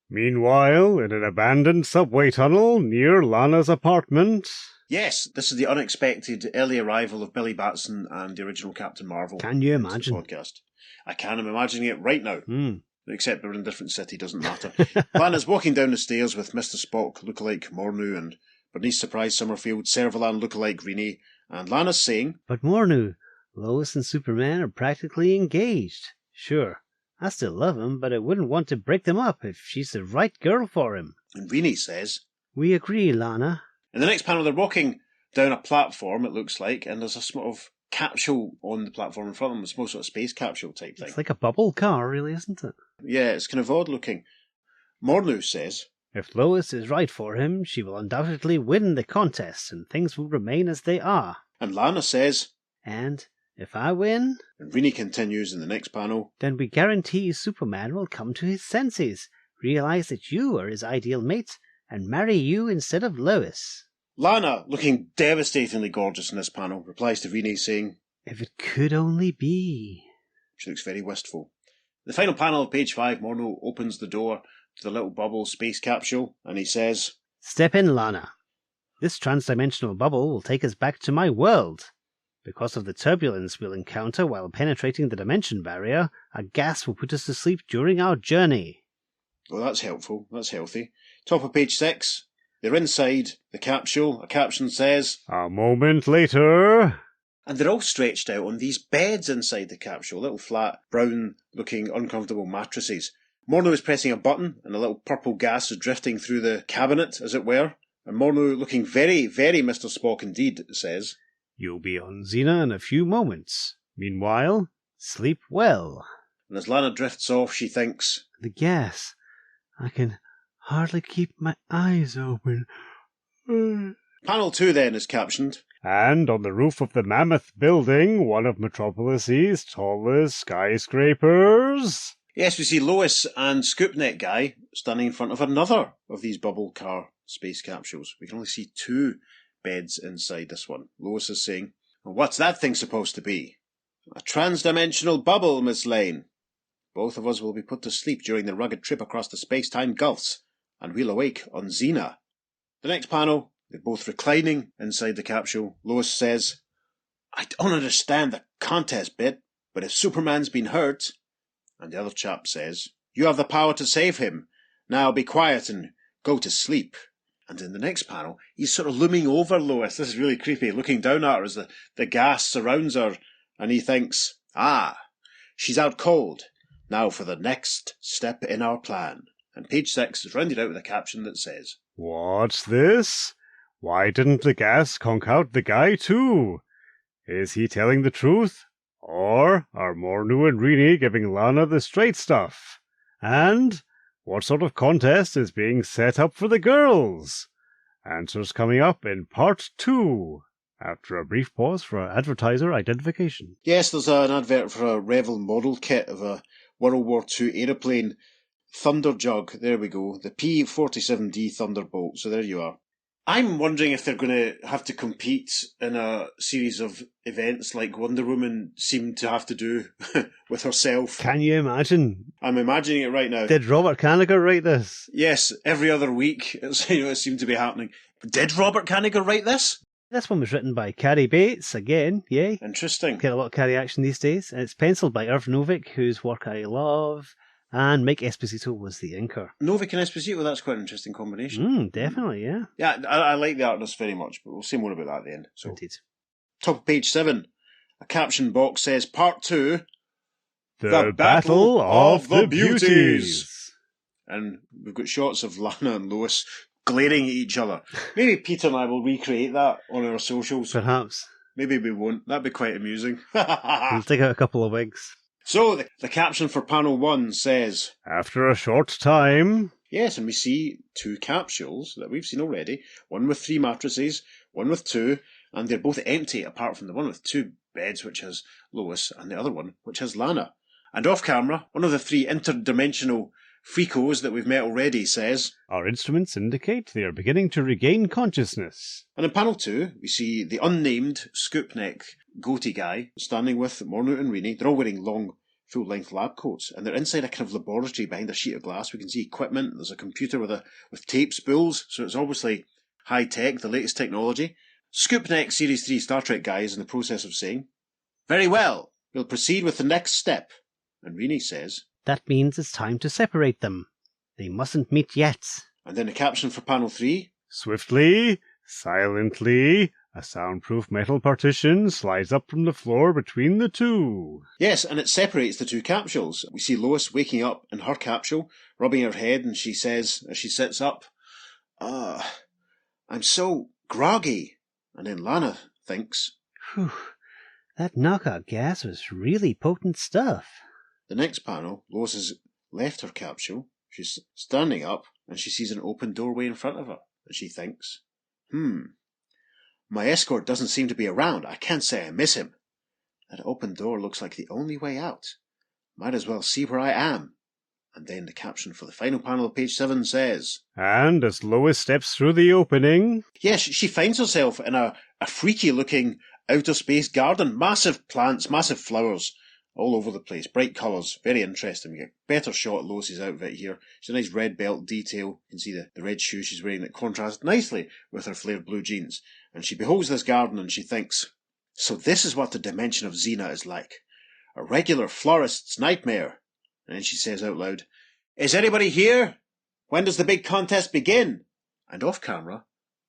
[SPEAKER 1] Meanwhile, in an abandoned subway tunnel near Lana's apartment...
[SPEAKER 3] Yes, this is the unexpected early arrival of Billy Batson and the original Captain Marvel.
[SPEAKER 2] Can you
[SPEAKER 3] into
[SPEAKER 2] imagine?
[SPEAKER 3] the podcast. I can. I'm imagining it right now.
[SPEAKER 2] Mm.
[SPEAKER 3] Except we're in a different city, doesn't matter. Lana's walking down the stairs with Mr. Spock lookalike Mornu and Bernice Surprise Summerfield, Servalan lookalike Greenie, and Lana's saying,
[SPEAKER 2] But Mornu, Lois and Superman are practically engaged. Sure, I still love him, but I wouldn't want to break them up if she's the right girl for him.
[SPEAKER 3] And Greenie says,
[SPEAKER 2] We agree, Lana.
[SPEAKER 3] In the next panel, they're walking down a platform, it looks like, and there's a sort of capsule on the platform in front of them. It's more sort of space capsule type thing.
[SPEAKER 2] It's like a bubble car, really, isn't it?
[SPEAKER 3] Yeah, it's kind of odd looking. Mornu says,
[SPEAKER 2] If Lois is right for him, she will undoubtedly win the contest, and things will remain as they are.
[SPEAKER 3] And Lana says,
[SPEAKER 2] And if I win,
[SPEAKER 3] and Greenie continues in the next panel,
[SPEAKER 2] then we guarantee Superman will come to his senses, realize that you are his ideal mate, and marry you instead of Lois.
[SPEAKER 3] Lana, looking devastatingly gorgeous in this panel, replies to Greenie saying,
[SPEAKER 2] If it could only be.
[SPEAKER 3] She looks very wistful. The final panel of page 5, Morneau opens the door to the little bubble space capsule, and he says,
[SPEAKER 2] Step in, Lana. This transdimensional bubble will take us back to my world. Because of the turbulence we'll encounter while penetrating the dimension barrier, a gas will put us to sleep during our journey.
[SPEAKER 3] Oh, that's helpful. That's healthy. Top of page 6. They're inside the capsule. A caption says,
[SPEAKER 1] A moment later...
[SPEAKER 3] And they're all stretched out on these beds inside the capsule, little flat, brown-looking, uncomfortable mattresses. Morneau is pressing a button, and a little purple gas is drifting through the cabinet, as it were. And Morneau, looking very, very Mr. Spock indeed, says,
[SPEAKER 2] You'll be on Xena in a few moments. Meanwhile, sleep well.
[SPEAKER 3] And as Lana drifts off, she thinks,
[SPEAKER 2] The gas. I can hardly keep my eyes open.
[SPEAKER 3] Panel 2 then is captioned,
[SPEAKER 1] And on the roof of the mammoth building, one of Metropolis's tallest skyscrapers...
[SPEAKER 3] Yes, we see Lois and Scoopneck Guy standing in front of another of these bubble car space capsules. We can only see 2 beds inside this one. Lois is saying, well, what's that thing supposed to be? A transdimensional bubble, Miss Lane. Both of us will be put to sleep during the rugged trip across the space-time gulfs, and we'll awake on Xena. The next panel, they're both reclining inside the capsule. Lois says, I don't understand the contest bit, but if Superman's been hurt... And the other chap says, You have the power to save him. Now be quiet and go to sleep. And in the next panel, he's sort of looming over Lois. This is really creepy, looking down at her as the gas surrounds her. And he thinks, she's out cold. Now for the next step in our plan. And page 6 is rounded out with a caption that says,
[SPEAKER 1] What's this? Why didn't the gas conk out the guy too? Is he telling the truth? Or are Mornu and Rini giving Lana the straight stuff? And what sort of contest is being set up for the girls? Answers coming up in part 2, after a brief pause for advertiser identification.
[SPEAKER 3] Yes, there's an advert for a Revell model kit of a World War II aeroplane. Thunderjug, there we go. The P-47D Thunderbolt, so there you are. I'm wondering if they're going to have to compete in a series of events like Wonder Woman seemed to have to do with herself.
[SPEAKER 2] Can you imagine?
[SPEAKER 3] I'm imagining it right now.
[SPEAKER 2] Did Robert Kanigher write this?
[SPEAKER 3] Yes, every other week it seemed to be happening. Did Robert Kanigher write this?
[SPEAKER 2] This one was written by Carrie Bates, again, yay.
[SPEAKER 3] Interesting.
[SPEAKER 2] Get a lot of Carrie action these days. And it's penciled by Irv Novick, whose work I love, and Mike Esposito was the inker.
[SPEAKER 3] Novick and Esposito, that's quite an interesting combination.
[SPEAKER 2] Definitely, yeah.
[SPEAKER 3] Yeah, I like the artist very much, but we'll say more about that at the end. So,
[SPEAKER 2] Indeed.
[SPEAKER 3] top of page 7, a caption box says, Part 2,
[SPEAKER 1] The Battle of the Beauties.
[SPEAKER 3] And we've got shots of Lana and Lois glaring at each other. Maybe Peter and I will recreate that on our socials.
[SPEAKER 2] Perhaps.
[SPEAKER 3] Maybe we won't. That'd be quite amusing.
[SPEAKER 2] We'll take out a couple of wigs.
[SPEAKER 3] So, the caption for panel 1 says,
[SPEAKER 1] After a short time...
[SPEAKER 3] Yes, and we see 2 capsules that we've seen already. One with 3 mattresses, one with 2, and they're both empty apart from the one with 2 beds, which has Lois, and the other one, which has Lana. And off camera, one of the 3 interdimensional freakos that we've met already says,
[SPEAKER 1] Our instruments indicate they are beginning to regain consciousness.
[SPEAKER 3] And in panel 2, we see the unnamed scoop neck goatee guy standing with Mornu and Rini. They're all wearing long, full-length lab coats, and they're inside a kind of laboratory behind a sheet of glass. We can see equipment. There's a computer with tape spools, so it's obviously high-tech, the latest technology. Scoop neck Series 3 Star Trek guy is in the process of saying, Very well, we'll proceed with the next step. And Rini says,
[SPEAKER 2] That means it's time to separate them. They mustn't meet yet.
[SPEAKER 3] And then the caption for panel 3.
[SPEAKER 1] Swiftly, silently, a soundproof metal partition slides up from the floor between the 2.
[SPEAKER 3] Yes, and it separates the 2 capsules. We see Lois waking up in her capsule, rubbing her head, and she says, as she sits up, I'm so groggy. And then Lana thinks,
[SPEAKER 2] Whew, that knockout gas was really potent stuff.
[SPEAKER 3] The next panel, Lois has left her capsule. She's standing up, and she sees an open doorway in front of her. And she thinks, my escort doesn't seem to be around. I can't say I miss him. That open door looks like the only way out. Might as well see where I am. And then the caption for the final panel of page 7 says,
[SPEAKER 1] And as Lois steps through the opening...
[SPEAKER 3] Yes, she finds herself in a freaky-looking outer space garden. Massive plants, massive flowers all over the place. Bright colours, very interesting. We get a better shot of Lois's outfit here. She's a nice red belt detail. You can see the red shoes she's wearing that contrast nicely with her flared blue jeans. And she beholds this garden and she thinks, so this is what the dimension of Xena is like. A regular florist's nightmare. And then she says out loud, Is anybody here? When does the big contest begin? And off camera,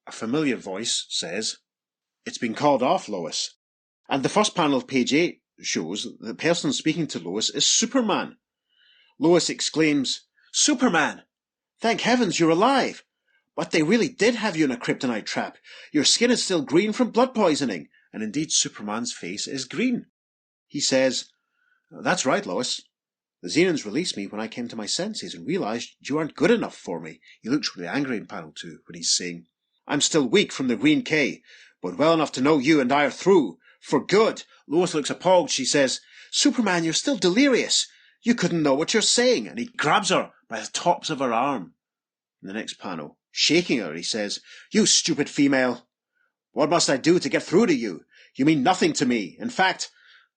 [SPEAKER 3] a familiar voice says, It's been called off, Lois. And the first panel of page 8 shows that the person speaking to Lois is Superman. Lois exclaims, Superman! Thank heavens you're alive! But they really did have you in a kryptonite trap. Your skin is still green from blood poisoning. And indeed Superman's face is green. He says, That's right, Lois. The Xenons released me when I came to my senses and realised you aren't good enough for me. He looks really angry in panel 2 when he's saying, I'm still weak from the green K, but well enough to know you and I are through. For good. Lois looks appalled. She says, Superman, you're still delirious. You couldn't know what you're saying. And he grabs her by the tops of her arm. In the next panel, shaking her, he says, You stupid female. What must I do to get through to you? You mean nothing to me. In fact,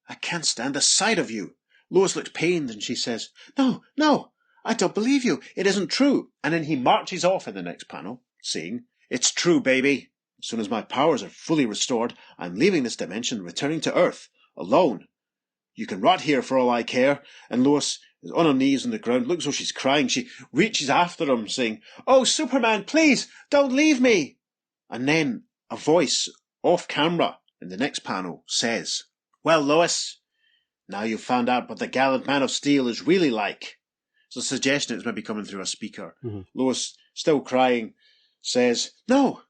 [SPEAKER 3] I can't stand the sight of you. Lois looks pained and she says, No, I don't believe you. It isn't true. And then he marches off in the next panel, saying, It's true, baby. As soon as my powers are fully restored, I'm leaving this dimension, returning to Earth, alone. You can rot here for all I care. And Lois is on her knees on the ground, looks as though she's crying. She reaches after him, saying, Oh, Superman, please, don't leave me. And then a voice off camera in the next panel says, Well, Lois, now you've found out what the gallant man of steel is really like. So the suggestion is maybe coming through a speaker.
[SPEAKER 2] Mm-hmm.
[SPEAKER 3] Lois, still crying, says, No,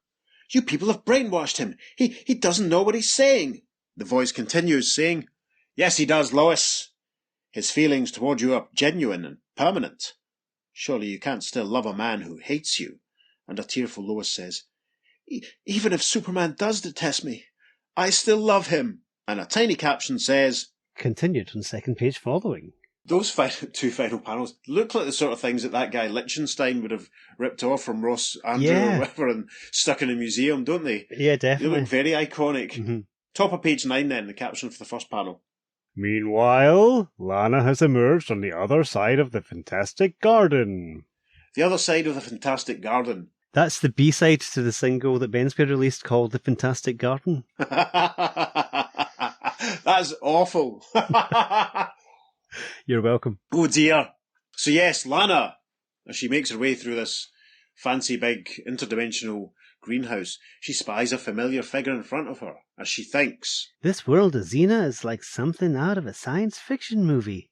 [SPEAKER 3] You people have brainwashed him. He doesn't know what he's saying. The voice continues, saying, Yes, he does, Lois. His feelings toward you are genuine and permanent. Surely you can't still love a man who hates you. And a tearful Lois says, Even if Superman does detest me, I still love him. And a tiny caption says,
[SPEAKER 2] Continued on second page following.
[SPEAKER 3] Those two final panels look like the sort of things that guy Lichtenstein would have ripped off from Ross Andrew or whatever and stuck in a museum, don't they?
[SPEAKER 2] Yeah, definitely.
[SPEAKER 3] They look very iconic.
[SPEAKER 2] Mm-hmm.
[SPEAKER 3] Top of page 9 then, the caption for the first panel.
[SPEAKER 1] Meanwhile, Lana has emerged on the other side of the Fantastic Garden.
[SPEAKER 3] The other side of the Fantastic Garden.
[SPEAKER 2] That's the B-side to the single that Bensby released called The Fantastic Garden.
[SPEAKER 3] That's awful.
[SPEAKER 2] You're welcome.
[SPEAKER 3] Oh dear. So yes, Lana, as she makes her way through this fancy big interdimensional greenhouse, she spies a familiar figure in front of her as she thinks,
[SPEAKER 2] This world of Xena is like something out of a science fiction movie.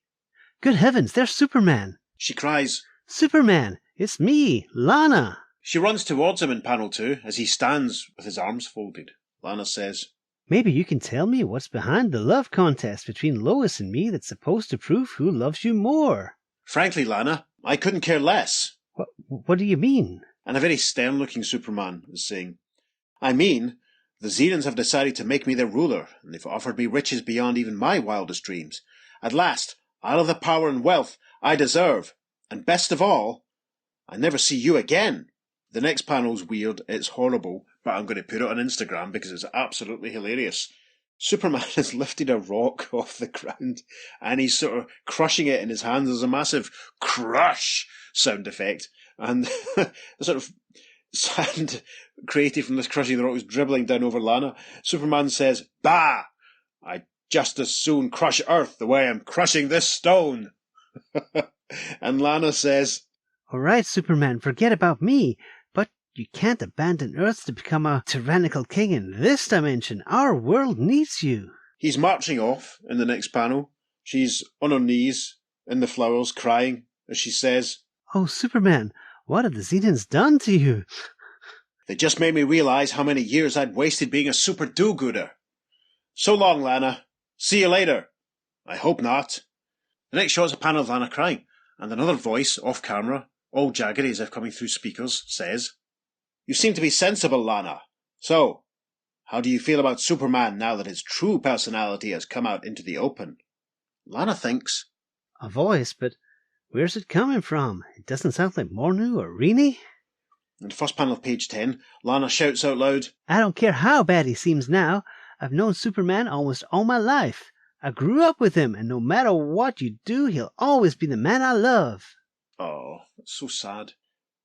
[SPEAKER 2] Good heavens, there's Superman.
[SPEAKER 3] She cries,
[SPEAKER 2] Superman, it's me, Lana.
[SPEAKER 3] She runs towards him in panel 2 as he stands with his arms folded. Lana says,
[SPEAKER 2] Maybe you can tell me what's behind the love contest between Lois and me that's supposed to prove who loves you more.
[SPEAKER 3] Frankly, Lana, I couldn't care less.
[SPEAKER 2] What do you mean?
[SPEAKER 3] And a very stern-looking Superman is saying, I mean, the Xenons have decided to make me their ruler, and they've offered me riches beyond even my wildest dreams. At last, I'll have the power and wealth I deserve, and best of all, I never see you again. The next panel's weird, it's horrible, but I'm going to put it on Instagram because it's absolutely hilarious. Superman has lifted a rock off the ground and he's sort of crushing it in his hands. There's a massive crush sound effect, and the sort of sand created from this crushing the rock is dribbling down over Lana. Superman says, Bah! I'd just as soon crush Earth the way I'm crushing this stone. And Lana says,
[SPEAKER 2] All right, Superman, forget about me. But you can't abandon Earth to become a tyrannical king in this dimension. Our world needs you.
[SPEAKER 3] He's marching off in the next panel. She's on her knees in the flowers crying as she says,
[SPEAKER 2] Oh, Superman, what have the Xenons done to you?
[SPEAKER 3] They just made me realise how many years I'd wasted being a super do-gooder. So long, Lana. See you later. I hope not. The next shot is a panel of Lana crying, and another voice, off camera, all jaggedy as if coming through speakers, says, You seem to be sensible, Lana. So, how do you feel about Superman now that his true personality has come out into the open? Lana thinks,
[SPEAKER 2] A voice, but where's it coming from? It doesn't sound like Mornu or Rini.
[SPEAKER 3] In the first panel of page 10, Lana shouts out loud,
[SPEAKER 2] I don't care how bad he seems now. I've known Superman almost all my life. I grew up with him, and no matter what you do, he'll always be the man I love.
[SPEAKER 3] Oh, that's so sad.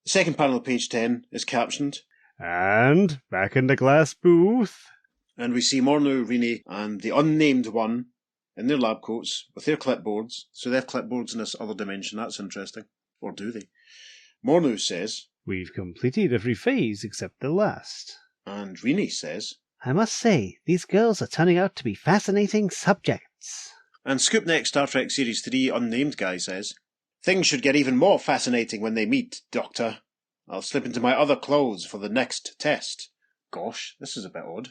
[SPEAKER 3] The second panel of page 10 is captioned,
[SPEAKER 1] And back in the glass booth.
[SPEAKER 3] and we see Mornu, Rini, and the unnamed one in their lab coats with their clipboards. So they have clipboards in this other dimension. That's interesting. Or do they? Mornu says,
[SPEAKER 1] We've completed every phase except the last.
[SPEAKER 3] and Rini says,
[SPEAKER 2] I must say, these girls are turning out to be fascinating subjects.
[SPEAKER 3] and Scoop Next Star Trek Series 3 unnamed guy says, Things should get even more fascinating when they meet, Doctor. I'll slip into my other clothes for the next test. Gosh, this is a bit odd.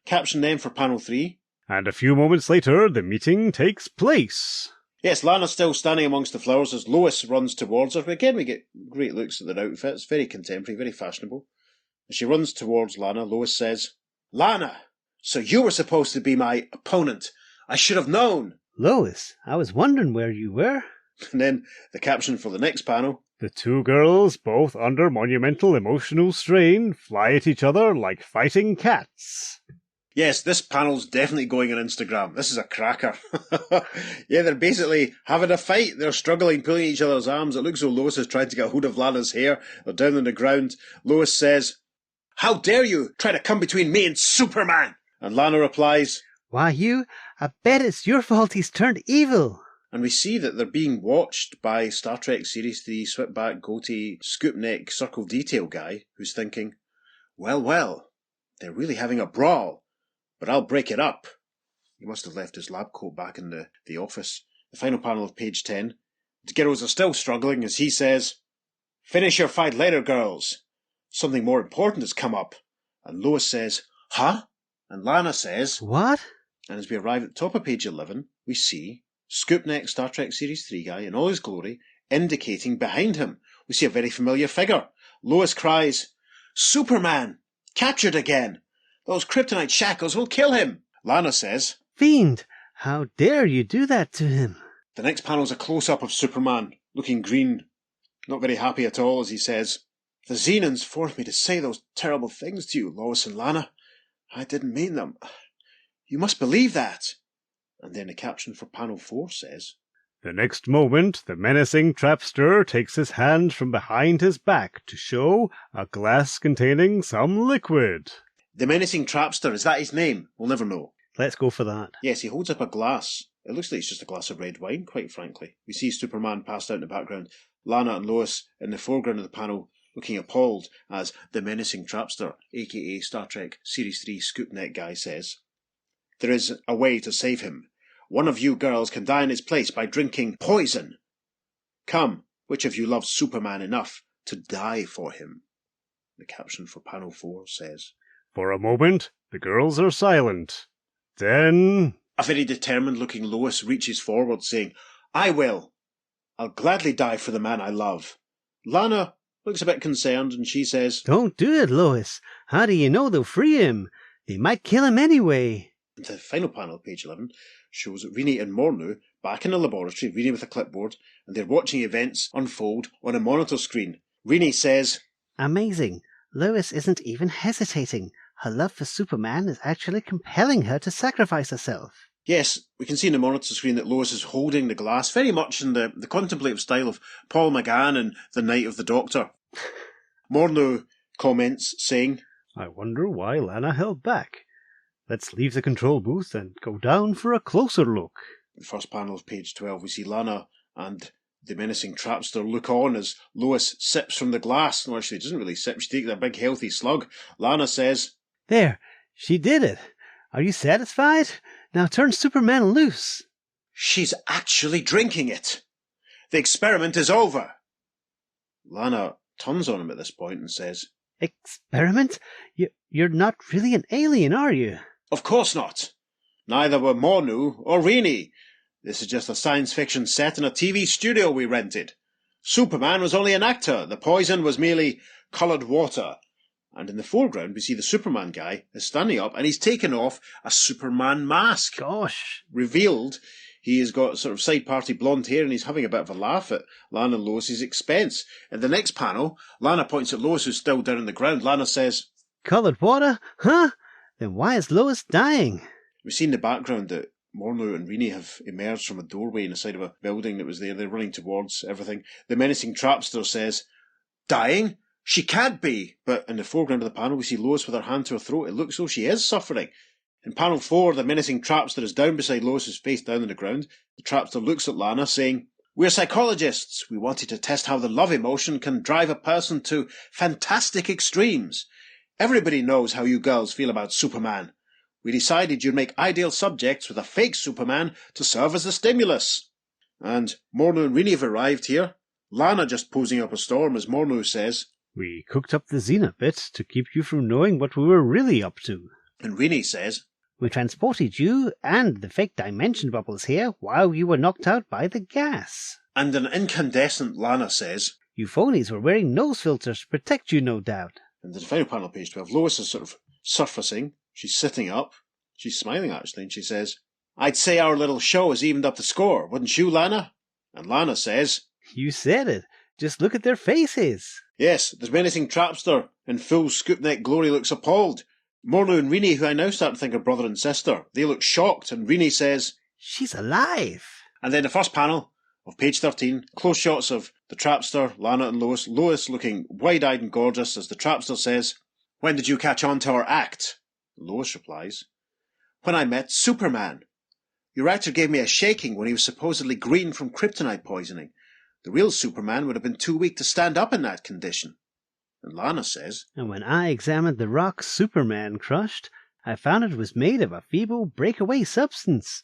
[SPEAKER 3] Caption then for panel 3.
[SPEAKER 1] And a few moments later, the meeting takes place.
[SPEAKER 3] Yes, Lana's still standing amongst the flowers as Lois runs towards her. Again, we get great looks at their outfits. Very contemporary, very fashionable. As she runs towards Lana, Lois says, Lana, so you were supposed to be my opponent. I should have known.
[SPEAKER 2] Lois, I was wondering where you were.
[SPEAKER 3] And then the caption for the next panel.
[SPEAKER 1] The two girls, both under monumental emotional strain, fly at each other like fighting cats.
[SPEAKER 3] Yes, this panel's definitely going on Instagram. This is a cracker. Yeah, they're basically having a fight. They're struggling, pulling each other's arms. It looks as though Lois is trying to get hold of Lana's hair. They're down on the ground. Lois says, How dare you try to come between me and Superman? And Lana replies,
[SPEAKER 2] Why, I bet it's your fault he's turned evil.
[SPEAKER 3] and we see that they're being watched by Star Trek Series 3 switchback, goatee, scoop neck, circle detail guy who's thinking, well, they're really having a brawl, but I'll break it up. He must have left his lab coat back in the office. The final panel of page 10. The girls are still struggling as he says, Finish your fight later, girls. Something more important has come up. And Lois says, huh? And Lana says,
[SPEAKER 2] What?
[SPEAKER 3] and as we arrive at the top of page 11, we see Scoop Neck Star Trek Series 3 guy in all his glory, indicating behind him. We see a very familiar figure. Lois cries, Superman! Captured again! Those kryptonite shackles will kill him! Lana says,
[SPEAKER 2] Fiend! How dare you do that to him?
[SPEAKER 3] The next panel is a close-up of Superman, looking green, not very happy at all, as he says, The Xenons forced me to say those terrible things to you, Lois and Lana. I didn't mean them. You must believe that. And then the caption for panel 4 says,
[SPEAKER 1] The next moment, the menacing trapster takes his hand from behind his back to show a glass containing some liquid.
[SPEAKER 3] The menacing trapster, is that his name? We'll never know.
[SPEAKER 2] Let's go for that.
[SPEAKER 3] Yes, he holds up a glass. It looks like it's just a glass of red wine, quite frankly. We see Superman passed out in the background, Lana and Lois in the foreground of the panel, looking appalled as the menacing trapster, aka Star Trek Series 3 Scoop Neck guy, says, There is a way to save him. One of you girls can die in his place by drinking poison. Come, which of you loves Superman enough to die for him? The caption for panel 4 says,
[SPEAKER 1] For a moment, the girls are silent. Then...
[SPEAKER 3] A very determined-looking Lois reaches forward, saying, I will. I'll gladly die for the man I love. Lana looks a bit concerned, and she says,
[SPEAKER 2] Don't do it, Lois. How do you know they'll free him? They might kill him anyway.
[SPEAKER 3] And the final panel, page 11, shows Rini and Mornu back in the laboratory, Rini with a clipboard, and they're watching events unfold on a monitor screen. Rini says,
[SPEAKER 2] Amazing. Lois isn't even hesitating. Her love for Superman is actually compelling her to sacrifice herself.
[SPEAKER 3] Yes, we can see in the monitor screen that Lois is holding the glass, very much in the contemplative style of Paul McGann in The Night of the Doctor. Mornu comments, saying,
[SPEAKER 1] I wonder why Lana held back. Let's leave the control booth and go down for a closer look.
[SPEAKER 3] The first panel of page 12, we see Lana and the menacing trapster look on as Lois sips from the glass. No, actually, she doesn't really sip. She takes a big, healthy slug. Lana says,
[SPEAKER 2] There, she did it. Are you satisfied? Now turn Superman loose.
[SPEAKER 3] She's actually drinking it. The experiment is over. Lana turns on him at this point and says,
[SPEAKER 2] Experiment? You're not really an alien, are you?
[SPEAKER 3] Of course not. Neither were Mornu or Rini. This is just a science fiction set in a TV studio we rented. Superman was only an actor. The poison was merely coloured water. And in the foreground, we see the Superman guy is standing up and he's taken off a Superman mask.
[SPEAKER 2] Gosh.
[SPEAKER 3] Revealed, he has got sort of side-party blonde hair and he's having a bit of a laugh at Lana and Lois's expense. In the next panel, Lana points at Lois, who's still down on the ground. Lana says,
[SPEAKER 2] Coloured water? Huh? Then why is Lois dying?
[SPEAKER 3] We see in the background that Mornu and Rini have emerged from a doorway in the side of a building that was there. They're running towards everything. The menacing trapster says, Dying? She can't be. But in the foreground of the panel, we see Lois with her hand to her throat. It looks as though she is suffering. In panel 4, the menacing trapster is down beside Lois's face down on the ground. The trapster looks at Lana, saying, We're psychologists. We wanted to test how the love emotion can drive a person to fantastic extremes. Everybody knows how you girls feel about Superman. We decided you'd make ideal subjects with a fake Superman to serve as the stimulus. And Mornu and Rini have arrived here. Lana just posing up a storm, as Mornu says,
[SPEAKER 1] We cooked up the Xena bit to keep you from knowing what we were really up to.
[SPEAKER 3] And Rini says,
[SPEAKER 2] We transported you and the fake dimension bubbles here while you were knocked out by the gas.
[SPEAKER 3] And an incandescent Lana says,
[SPEAKER 2] You phonies were wearing nose filters to protect you, no doubt.
[SPEAKER 3] And the final panel, page 12, Lois is sort of surfacing. She's sitting up. She's smiling, actually, and she says, I'd say our little show has evened up the score, wouldn't you, Lana? And Lana says,
[SPEAKER 2] You said it. Just look at their faces.
[SPEAKER 3] Yes, the menacing trapster in full scoop neck glory looks appalled. Mornu and Rini, who I now start to think are brother and sister, they look shocked, and Rini says,
[SPEAKER 2] She's alive.
[SPEAKER 3] And then the first panel of page 13, close shots of the trapster, Lana and Lois. Lois looking wide-eyed and gorgeous as the trapster says, When did you catch on to our act? Lois replies, When I met Superman. Your actor gave me a shaking when he was supposedly green from kryptonite poisoning. The real Superman would have been too weak to stand up in that condition. And Lana says,
[SPEAKER 2] And when I examined the rock Superman crushed, I found it was made of a feeble breakaway substance.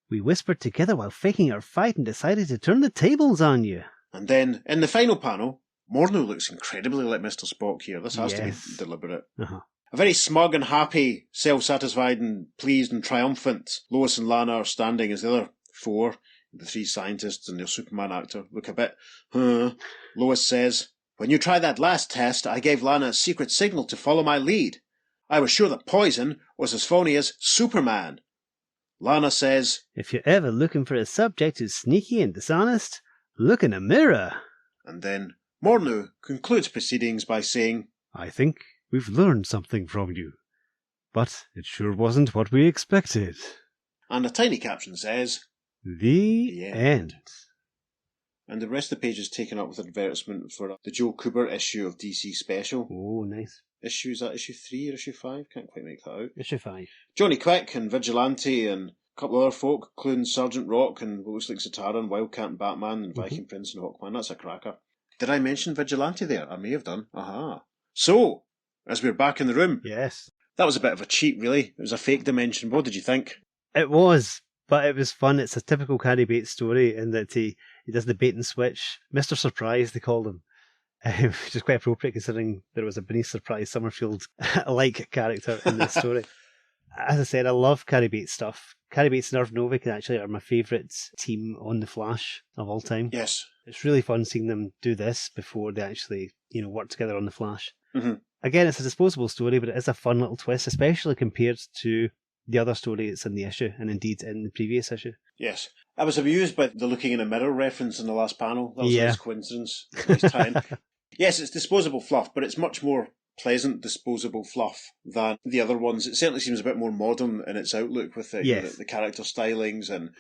[SPEAKER 2] We whispered together while faking our fight and decided to turn the tables on you.
[SPEAKER 3] And then, in the final panel, Mornu looks incredibly like Mr. Spock here. This has to be
[SPEAKER 2] Yes.
[SPEAKER 3] deliberate.
[SPEAKER 2] Uh-huh.
[SPEAKER 3] A very smug and happy, self-satisfied and pleased and triumphant Lois and Lana are standing as the other four, the three scientists and their Superman actor, look a bit, Lois says, "When you tried that last test, I gave Lana a secret signal to follow my lead. I was sure that poison was as phony as Superman." Lana says,
[SPEAKER 2] "If you're ever looking for a subject who's sneaky and dishonest, look in a mirror."
[SPEAKER 3] And then Morneau concludes proceedings by saying,
[SPEAKER 1] "I think we've learned something from you, but it sure wasn't what we expected."
[SPEAKER 3] And a tiny caption says,
[SPEAKER 1] The end.
[SPEAKER 3] And the rest of the page is taken up with an advertisement for the Joe Kubert issue of DC Special.
[SPEAKER 2] Oh, nice.
[SPEAKER 3] Is that issue 3 or issue 5? Can't quite make that out.
[SPEAKER 2] Issue 5.
[SPEAKER 3] Johnny Quick and Vigilante and a couple of other folk, including Sergeant Rock and what looks like Zatara and Wildcat and Batman and Viking Prince and Hawkman. That's a cracker. Did I mention Vigilante there? I may have done. Aha. So, as we're back in the room.
[SPEAKER 2] Yes.
[SPEAKER 3] That was a bit of a cheat, really. It was a fake dimension. What did you think?
[SPEAKER 2] It was, but it was fun. It's a typical Cary Bates story in that he does the bait and switch. Mr. Surprise, they called him. Which is quite appropriate considering there was a Bernice Surprise Summerfield-like character in this story. As I said, I love Cary Bates stuff. Cary Bates and Irv Novick actually are my favourite team on The Flash of all time.
[SPEAKER 3] Yes.
[SPEAKER 2] It's really fun seeing them do this before they actually, work together on The Flash.
[SPEAKER 3] Mm-hmm.
[SPEAKER 2] Again, it's a disposable story, but it is a fun little twist, especially compared to the other story that's in the issue, and indeed in the previous issue.
[SPEAKER 3] Yes. I was amused by the looking in a mirror reference in the last panel. That was a nice coincidence. Nice time. Yes, it's disposable fluff, but it's much more pleasant disposable fluff than the other ones. It certainly seems a bit more modern in its outlook with the character stylings, and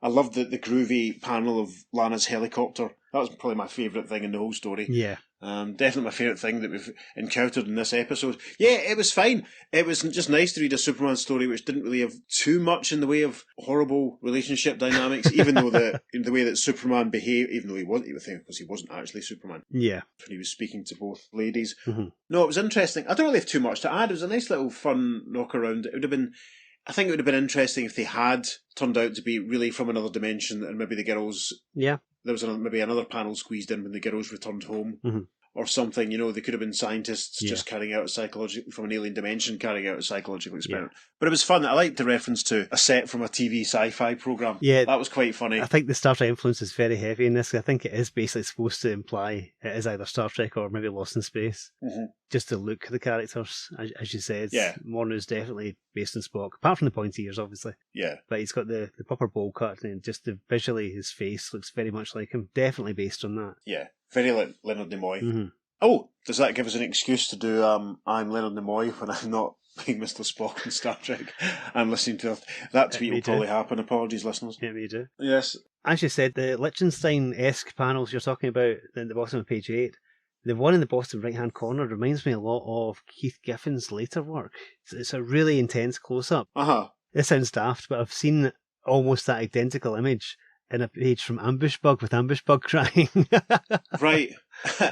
[SPEAKER 3] I loved the groovy panel of Lana's helicopter. That was probably my favourite thing in the whole story.
[SPEAKER 2] Yeah.
[SPEAKER 3] Definitely my favourite thing that we've encountered in this episode. Yeah, it was fine. It was just nice to read a Superman story which didn't really have too much in the way of horrible relationship dynamics, even though the way that Superman behaved, even though he wasn't actually Superman.
[SPEAKER 2] Yeah.
[SPEAKER 3] When he was speaking to both ladies.
[SPEAKER 2] Mm-hmm.
[SPEAKER 3] No, it was interesting. I don't really have too much to add. It was a nice little fun knock around. I think it would have been interesting if they had turned out to be really from another dimension, and maybe the girls...
[SPEAKER 2] Yeah.
[SPEAKER 3] There was maybe another panel squeezed in when the girls returned home.
[SPEAKER 2] Mm-hmm.
[SPEAKER 3] Or something, they could have been scientists just carrying out from an alien dimension, carrying out a psychological experiment. Yeah. But it was fun. I liked the reference to a set from a TV sci-fi program.
[SPEAKER 2] Yeah.
[SPEAKER 3] That was quite funny.
[SPEAKER 2] I think the Star Trek influence is very heavy in this. I think it is basically supposed to imply it is either Star Trek or maybe Lost in Space. Mm-hmm. Just the look of the characters, as you said.
[SPEAKER 3] Yeah.
[SPEAKER 2] Mornow's definitely based on Spock, apart from the pointy ears, obviously.
[SPEAKER 3] Yeah.
[SPEAKER 2] But he's got the proper bowl cut, and just visually his face looks very much like him. Definitely based on that.
[SPEAKER 3] Yeah. Very like Leonard Nimoy.
[SPEAKER 2] Mm-hmm.
[SPEAKER 3] Oh, does that give us an excuse to do I'm Leonard Nimoy when I'm not being Mr. Spock in Star Trek? I'm listening to that tweet will probably happen. Apologies, listeners.
[SPEAKER 2] Yeah, me do.
[SPEAKER 3] Yes.
[SPEAKER 2] As you said, the Liechtenstein-esque panels you're talking about at the bottom of page 8, the one in the bottom right-hand corner reminds me a lot of Keith Giffen's later work. It's a really intense close-up.
[SPEAKER 3] Uh-huh.
[SPEAKER 2] This sounds daft, but I've seen almost that identical image in a page from Ambush Bug with Ambush Bug crying.
[SPEAKER 3] Right.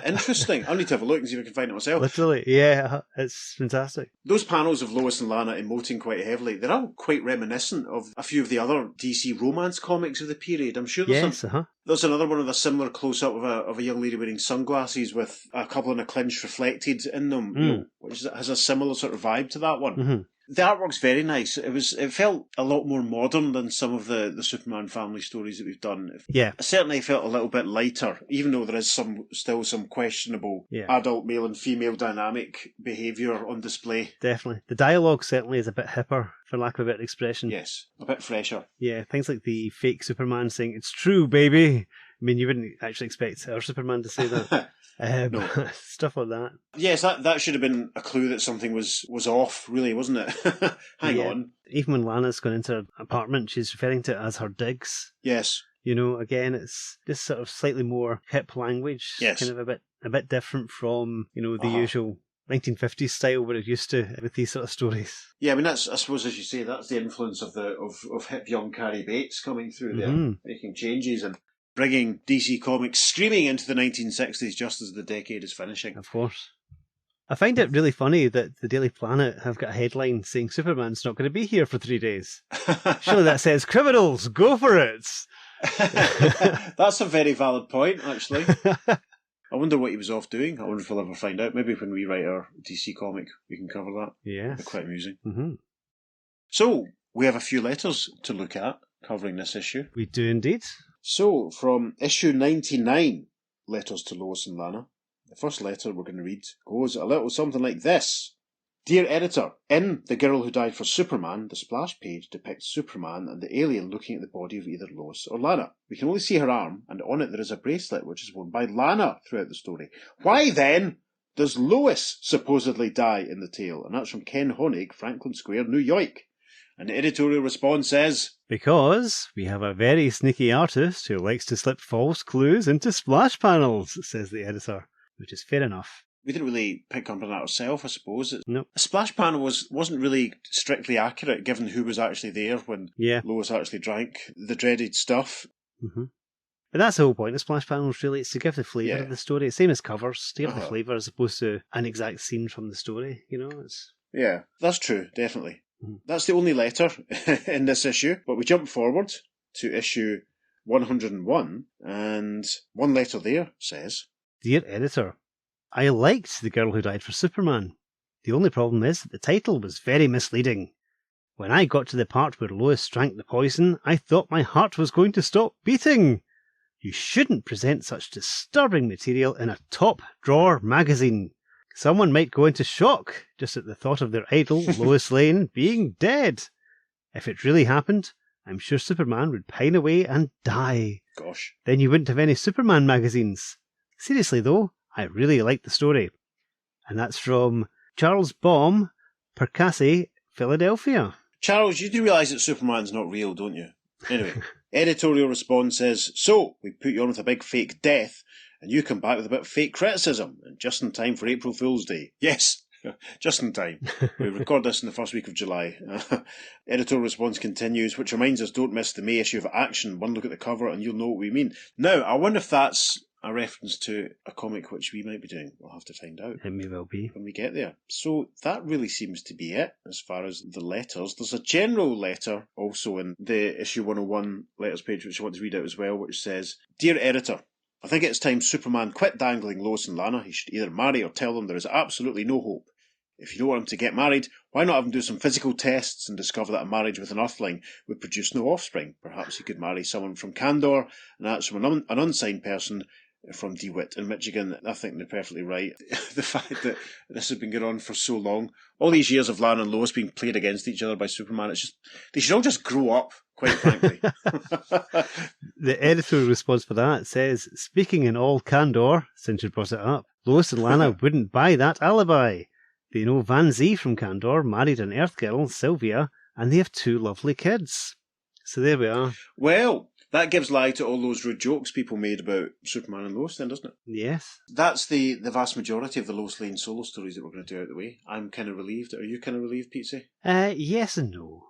[SPEAKER 3] Interesting. I'll need to have a look and see if I can find it myself.
[SPEAKER 2] Literally, yeah, it's fantastic.
[SPEAKER 3] Those panels of Lois and Lana emoting quite heavily, they're all quite reminiscent of a few of the other DC romance comics of the period. I'm sure there's another one with a similar close-up of a young lady wearing sunglasses with a couple in a clinch reflected in them, which has a similar sort of vibe to that one. Mm-hmm. The artwork's very nice. It felt a lot more modern than some of the Superman family stories that we've done.
[SPEAKER 2] Yeah.
[SPEAKER 3] It certainly felt a little bit lighter, even though there is still some questionable adult male and female dynamic behaviour on display.
[SPEAKER 2] Definitely. The dialogue certainly is a bit hipper, for lack of a better expression.
[SPEAKER 3] Yes, a bit fresher.
[SPEAKER 2] Yeah, things like the fake Superman saying, "It's true, baby." I mean, you wouldn't actually expect our Superman to say that. No. Stuff like that.
[SPEAKER 3] Yes, that should have been a clue that something was off, really, wasn't it? Hang on.
[SPEAKER 2] Even when Lana's gone into her apartment, she's referring to it as her digs.
[SPEAKER 3] Yes.
[SPEAKER 2] Again, it's just sort of slightly more hip language.
[SPEAKER 3] Yes.
[SPEAKER 2] Kind of a bit different from, the usual 1950s style we're used to with these sort of stories. Yeah,
[SPEAKER 3] I mean, I suppose, as you say, that's the influence of hip young Cary Bates coming through there, making changes and bringing DC Comics screaming into the 1960s just as the decade is finishing.
[SPEAKER 2] Of course. I find it really funny that the Daily Planet have got a headline saying Superman's not going to be here for 3 days. Surely that says, criminals, go for it!
[SPEAKER 3] That's a very valid point, actually. I wonder what he was off doing. I wonder if we'll ever find out. Maybe when we write our DC comic, we can cover that.
[SPEAKER 2] Yes.
[SPEAKER 3] It'll be quite amusing.
[SPEAKER 2] Mm-hmm.
[SPEAKER 3] So, we have a few letters to look at covering this issue.
[SPEAKER 2] We do indeed.
[SPEAKER 3] So, from issue 99, Letters to Lois and Lana, the first letter we're going to read goes a little something like this. Dear Editor, in The Girl Who Died for Superman, the splash page depicts Superman and the alien looking at the body of either Lois or Lana. We can only see her arm, and on it there is a bracelet which is worn by Lana throughout the story. Why then does Lois supposedly die in the tale? And that's from Ken Honig, Franklin Square, New York. And the editorial response says,
[SPEAKER 2] Because we have a very sneaky artist who likes to slip false clues into splash panels, says the editor, which is fair enough.
[SPEAKER 3] We didn't really pick up on that ourselves, I suppose.
[SPEAKER 2] Nope.
[SPEAKER 3] A splash panel wasn't really strictly accurate, given who was actually there when Lois actually drank the dreaded stuff.
[SPEAKER 2] Mm-hmm. But that's the whole point of splash panels, really. It's to give the flavour of the story. Same as covers, to give the flavour as opposed to an exact scene from the story, you know?
[SPEAKER 3] Yeah, that's true, definitely. Mm-hmm. That's the only letter in this issue, but we jump forward to issue 101, and one letter there says,
[SPEAKER 2] Dear Editor, I liked The Girl Who Died for Superman. The only problem is that the title was very misleading. When I got to the part where Lois drank the poison, I thought my heart was going to stop beating. You shouldn't present such disturbing material in a top-drawer magazine. Someone might go into shock just at the thought of their idol, Lois Lane, being dead. If it really happened, I'm sure Superman would pine away and die.
[SPEAKER 3] Gosh.
[SPEAKER 2] Then you wouldn't have any Superman magazines. Seriously, though, I really like the story. And that's from Charles Baum, Percassi, Philadelphia.
[SPEAKER 3] Charles, you do realise that Superman's not real, don't you? Anyway, editorial response says, so, we put you on with a big fake death, and you come back with a bit of fake criticism, and just in time for April Fool's Day. Yes, just in time. We record this in the first week of July. Editorial response continues, which reminds us, don't miss the May issue of Action. One look at the cover and you'll know what we mean. Now, I wonder if that's a reference to a comic which we might be doing. We'll have to find out.
[SPEAKER 2] It may well be.
[SPEAKER 3] When we get there. So that really seems to be it as far as the letters. There's a general letter also in the issue 101 letters page, which I want to read out as well, which says, Dear Editor, I think it's time Superman quit dangling Lois and Lana. He should either marry or tell them there is absolutely no hope. If you don't want him to get married, why not have him do some physical tests and discover that a marriage with an Earthling would produce no offspring? Perhaps he could marry someone from Candor, and that's from an unsigned person from DeWitt in Michigan. I think they're perfectly right. The fact that this has been going on for so long, all these years of Lana and Lois being played against each other by Superman, it's just, they should all just grow up, quite frankly.
[SPEAKER 2] The editorial response for that says, speaking in all candor, since you brought it up, Lois and Lana wouldn't buy that alibi. They know Van Zee from Candor married an Earth girl, Sylvia, and they have 2 lovely kids. So there we are.
[SPEAKER 3] Well, that gives lie to all those rude jokes people made about Superman and Lois then, doesn't it?
[SPEAKER 2] Yes.
[SPEAKER 3] That's the vast majority of the Lois Lane solo stories that we're going to do out of the way. I'm kind of relieved. Are you kind of relieved, Pete?
[SPEAKER 2] Yes and no.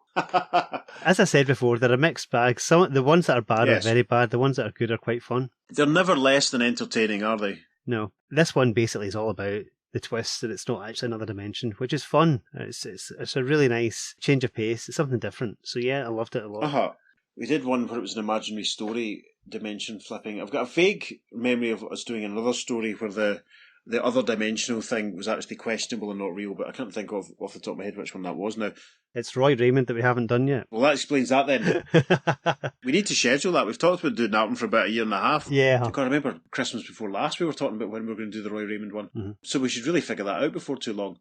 [SPEAKER 2] As I said before, they're a mixed bag. The ones that are bad are very bad. The ones that are good are quite fun.
[SPEAKER 3] They're never less than entertaining, are they?
[SPEAKER 2] No. This one basically is all about the twist that it's not actually another dimension, which is fun. It's a really nice change of pace. It's something different. So yeah, I loved it a lot.
[SPEAKER 3] We did one where it was an imaginary story dimension flipping. I've got a vague memory of us doing another story where the other dimensional thing was actually questionable and not real, but I can't think off the top of my head which one that was now.
[SPEAKER 2] It's Roy Raymond that we haven't done yet.
[SPEAKER 3] Well, that explains that then. We need to schedule that. We've talked about doing that one for about a year and a half.
[SPEAKER 2] Yeah.
[SPEAKER 3] I can't remember Christmas before last we were talking about when we were going to do the Roy Raymond one. Mm-hmm. So we should really figure that out before too long.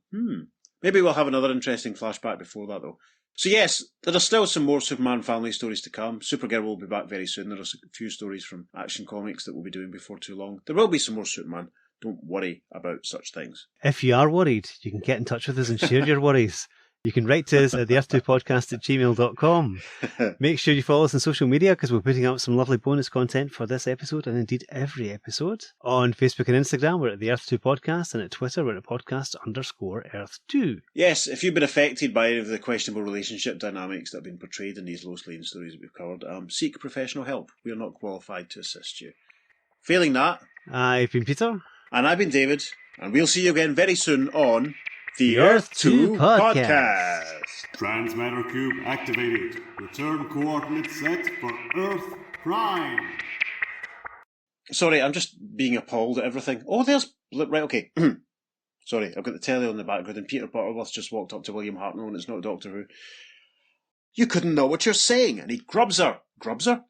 [SPEAKER 3] Maybe we'll have another interesting flashback before that though. So yes, there are still some more Superman family stories to come. Supergirl will be back very soon. There are a few stories from Action Comics that we'll be doing before too long. There will be some more Superman. Don't worry about such things.
[SPEAKER 2] If you are worried, you can get in touch with us and share your worries. You can write to us at theearth2podcast@gmail.com. Make sure you follow us on social media because we're putting up some lovely bonus content for this episode and indeed every episode. On Facebook and Instagram, we're at the Earth 2 Podcast, and at Twitter, we're at podcast_Earth2.
[SPEAKER 3] Yes, if you've been affected by any of the questionable relationship dynamics that have been portrayed in these Lois Lane stories that we've covered, seek professional help. We are not qualified to assist you. Failing that,
[SPEAKER 2] I've been Peter.
[SPEAKER 3] And I've been David, and we'll see you again very soon on
[SPEAKER 2] The Earth 2 Podcast.
[SPEAKER 1] Transmatter cube activated. Return coordinates set for Earth Prime.
[SPEAKER 3] Sorry, I'm just being appalled at everything. Oh, there's... Right, okay. Sorry, I've got the telly on the background and Peter Butterworth just walked up to William Hartnell and it's not Doctor Who. You couldn't know what you're saying. And he grubs her. Grubs her?